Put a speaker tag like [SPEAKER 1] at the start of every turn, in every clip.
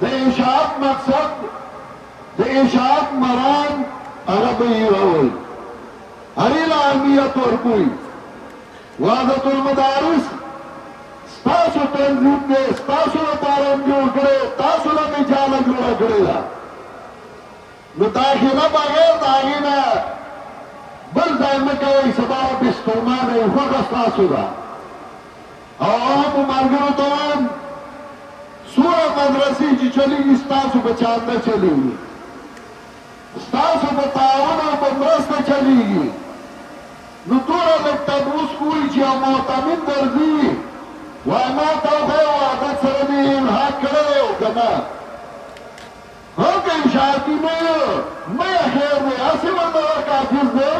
[SPEAKER 1] د اشاعت مقصد د اشاعت مران هغه به یې راول هغې له اهمیت ورکوي وحدت المدارس ستاسو تنظیم دی ستاسو لپاره هم جوړ کړی تاسو له مې جاله جوړه کړې ده نو داخله بغیر د هغې نه بل ځای مه کوئ سبا بسترمانه یې خوښه ستاسو ده او عامو ملګرو ته وایم څومره مدرسې چې چلېږي ستاسو په چاند نه چلېږي ستاسو په تعاون او په مرسته چلېږي نو توره لږ تبوس کوئ چې یو معتمد درځي وایي ما ته وښیه وحدت سره مې الحاق کړی و که نه هو که اشاعتي نه یو نه یې خیر دی هسې به دغه کافر دی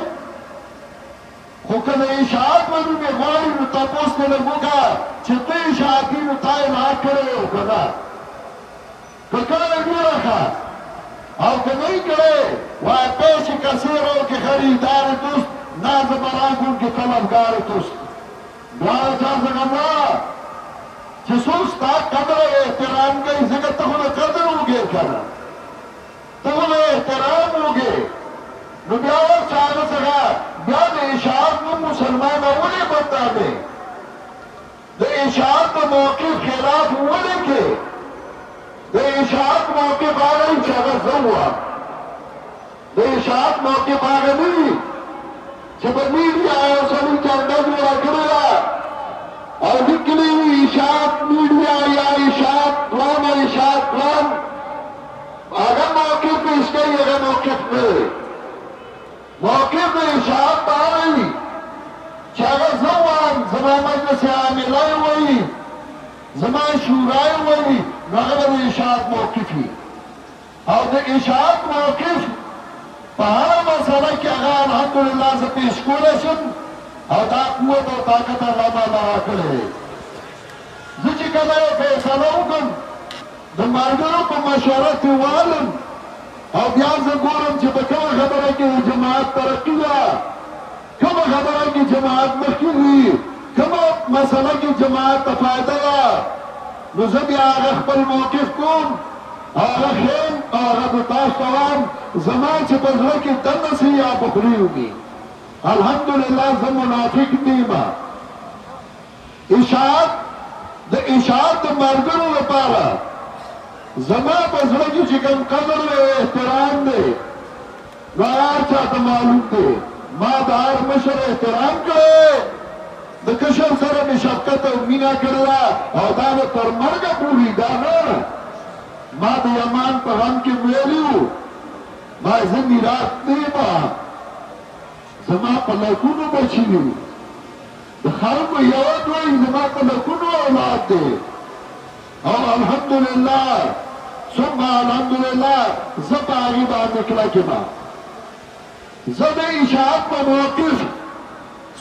[SPEAKER 1] خو که د اشاعت به نوم یې غواړي نو تپوس دې لږ وکړه چې ته اشاعتي نو تا الحاق کړی و که نه که کله ډېره ښه او که نه یې کړی وایي پیش کثیرو که خریدار دوست ناز براکن که طلبگار توست دواړه چا څنګه نه چې څوک ستا قدر او احترام کوي ځکه ته خو د قدر وګې که نه ته خو د احترام وګې نو بیا ورچه هغه څخه بیا د اشاعت نوم مسلمان ولې بدنامې د اشاعت د موقف خلاف ولې کې د اشاعت موقف هغه وي چې هغه زه وم د اشاعت موقف هغه نه وي چې په میډیا یو سړي جنډه جوړه کړې ده او لیکلي وي اشاعت میډیا یا اشاعت دوام او اشاعت دوام هغه موقف پیش کوي هغه موقف نه دی موقف د اشاعت به هغه وي چې هغه زه وایم زما مجلس عامله یې وایي زما شورا یې وایي نو هغه به د اشاعت موقف وي او د اشاعت موقف په هره مسله کې هغه الحمدلله زه پیش کولی شم او دا قوت او طاقت الله ماله راکړی دی زه چې کله یو فیصله وکړم د ملګرو په مشوره کې والم او بیا زه ګورم چې په کومه خبره کې د جماعت ترقي ده کومه خبره کې جماعت مخکې ځي کومه مسله کې جماعت ته فایده ده نو زه بیا هغه خپل موقف کوم هغه خیم هغه د تاسو ته وایم زما چې په زړه کې دنده سي یا بخلي وي الحمدلله زه منافق نیمه اشاعت د اشاعت د ملګرو لپاره زما په زړه کې چې کوم قدر او احترام دی نو هر چاته معلوم دی ما د هر مشر احترام کړی د کشر سره مې شفقت او مینه کړې ده او دا به تر مرګه پورې دا نه ما د یمان په غم کې ویلي وو ما زه میراث نه یم زما په لکونو بچي دي د خلکو یوه دوی زما په لکونو اولاد دی او الحمدلله ثم الحمدلله زه په هغې باندې کلک یم زه د اشاعت په موقف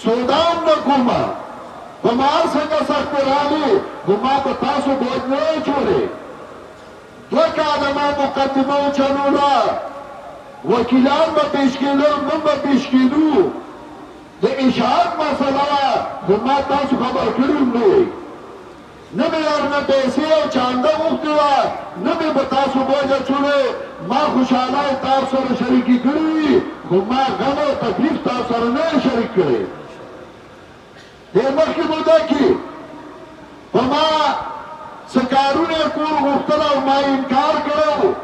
[SPEAKER 1] سودا هم نه کومه په ما هر څنګه سختې رالي خو ما په تاسو بوج نه اچولې دوه کاله ما مقدمه وچلوله وکیلان به پیش کېدل موږ به پیش کېدو د اشاعت مسله وه خو ما تاسو خبر کړي هم نه وئ نه مې ورنه پیسې او چانده غوښتې وه نه مې به تاسو بوج اچولی ما خوشحاله تاسو سره شریکي کړي وي خو ما غم او تکلیف تاسو سره نه شریک کړی دې مخکې موده کې په ما څه کارونه یې کول غوښتل او ما انکار کړی و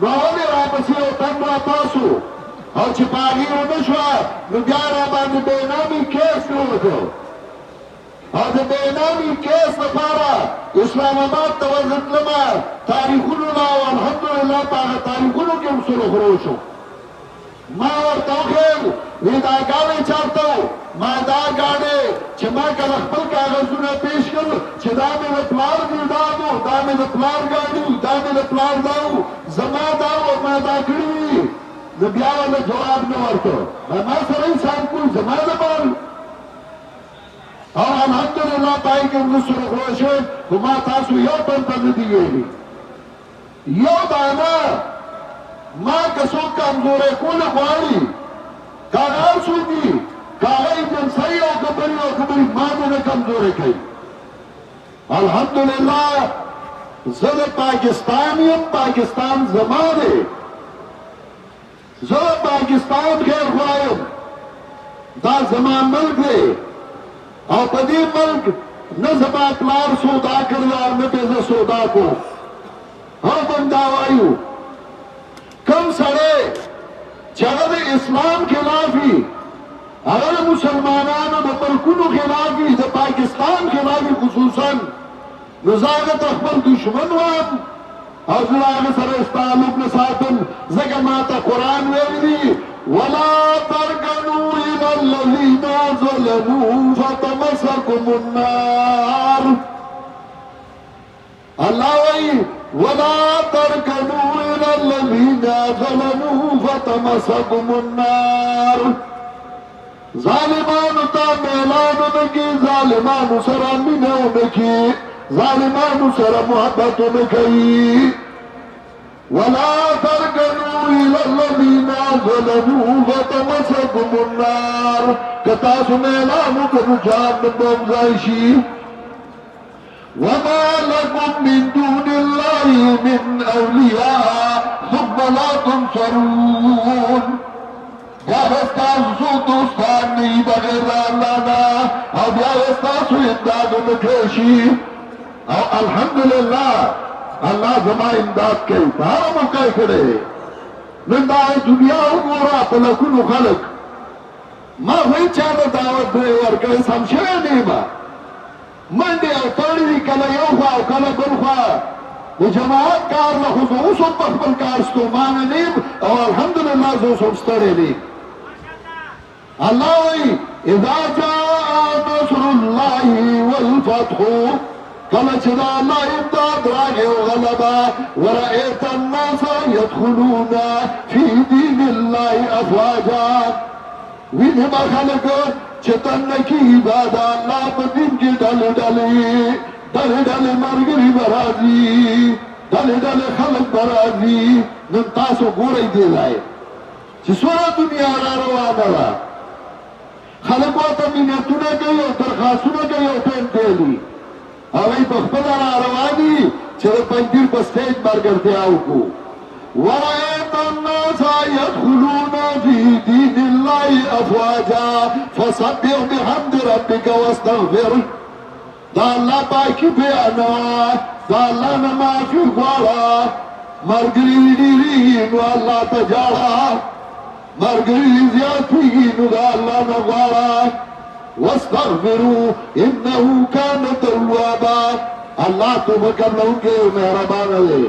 [SPEAKER 1] نو ولې راپسې یو تن راتاسو او چې په هغې ونه شوه نو بیا راباندې بېنامي کیس جوړ کړ او د بېنامي کیس لپاره اسلام آباد ته ورغتلمه تاریخونو نه او الحمدلله په هغه تاریخونو کې هم سلو خرو شو ما ورته وښیم وی دا ګاډی چېرته و ما دا ګاډی چې ما کله خپل کاغذونه پیش کړل چې دا مې د پلار ګلداد و دا مې د پلار ګاډي و دا مې د پلار دا و زما دا و ما دا کړي وي نو بیا ورله جواب نه ورکړ ما سره انسان کوي زما دپاره او الحمدلله په هغې کې هم زه سرخوړه شوی خو ما تاسو یو تن ته نه دي ویلي یو دانه ما که څوک کمزوری کول غواړي که هغه هر څوک وي که هغه جنسۍ او که بلې ما دې نه کمزوری کوي الحمدلله زه د پاکستان یم، پاکستان زما دی. زه پاکستان خیر خوایم، دا زما ملک دی او په دې ملک نه زما پلار سودا کړی او نه پې زه سودا کوم. هم موږ دا وایو کوم سړی چې هغه د اسلام خلاف وي، هغه د مسلمانانو د ملکونو خلاف وي، د پاکستان خلاف وي خصوصا، نو زه هغه ته خپل دشمن وایم او زه د هغه سره تعلق نه ساتم. ځکه ما ته قرآن ویلي دي ولا ترکنوا الى الذین ظلموا فتمسکم النار. الله وایي ولا ترکنوا الى الذین ظلموا فتمسکم النار. ظالمانو ته میلانو نکی، ظالمانو سره مینه ونکي، ظالمانو سره محبت ونکي. ولا ترکنوا الى الذین ظلموا فتمسکم النار. که تاسو میلانو کنو جهنم بوځای شي. وما لكم من دون الله من اولیاء ثم لا تنصرون. بیا استاسو دوستان نی بغیر الله نه او بیا استاسو امداد نکړي شي. او الحمدلله الله زما امداد کوي، په هر موقع کړي. نن دا دنیا وګوره په لکونو خلک، ما وایي چا ته دعوت ورکړی سم شوی نه یم. منډې او تړې دي کله یو خوا او کله بل خوا. د جماعت کار نه خو زه اوس هم په خپل کار ستومانه نه یم او الحمدلله زه اوس هم ستړی نه یم. الله وایي اذا جاء نصر الله والفتح، کله چې د الله امداد راغی او غلبه، ورأیت الناس يدخلون في دین الله افواجا. وینې به خلک چې تنه کېږي دا د الله په دین کې ډلې ډلې ډلې ډلې ملګري به راځي، ډلې ډلې خلک به راځي. نن تاسو ګورئ دې ځای چې څومره دنیا را روانه ده. خلک ورته منتونه کوي او درخواستونه کوي او ټیم کوي. هغوی په خپله را روان دي چې د پنځیر په سټیج ملګرتیا وکړو. ورأیت الناس يدخلون في دین الله افواجا فسبح بحمد ربك واستغفره. دا الله پاکی بیانوه، دا الله نه معافي غواړه. ملګري ډېرېږي نو الله ته ژاړه، ملګري زیاتېږي نو د الله نه غواړه. واستغفروا انه كان توابا. الله توبه قبلونکی او مهربانه دی.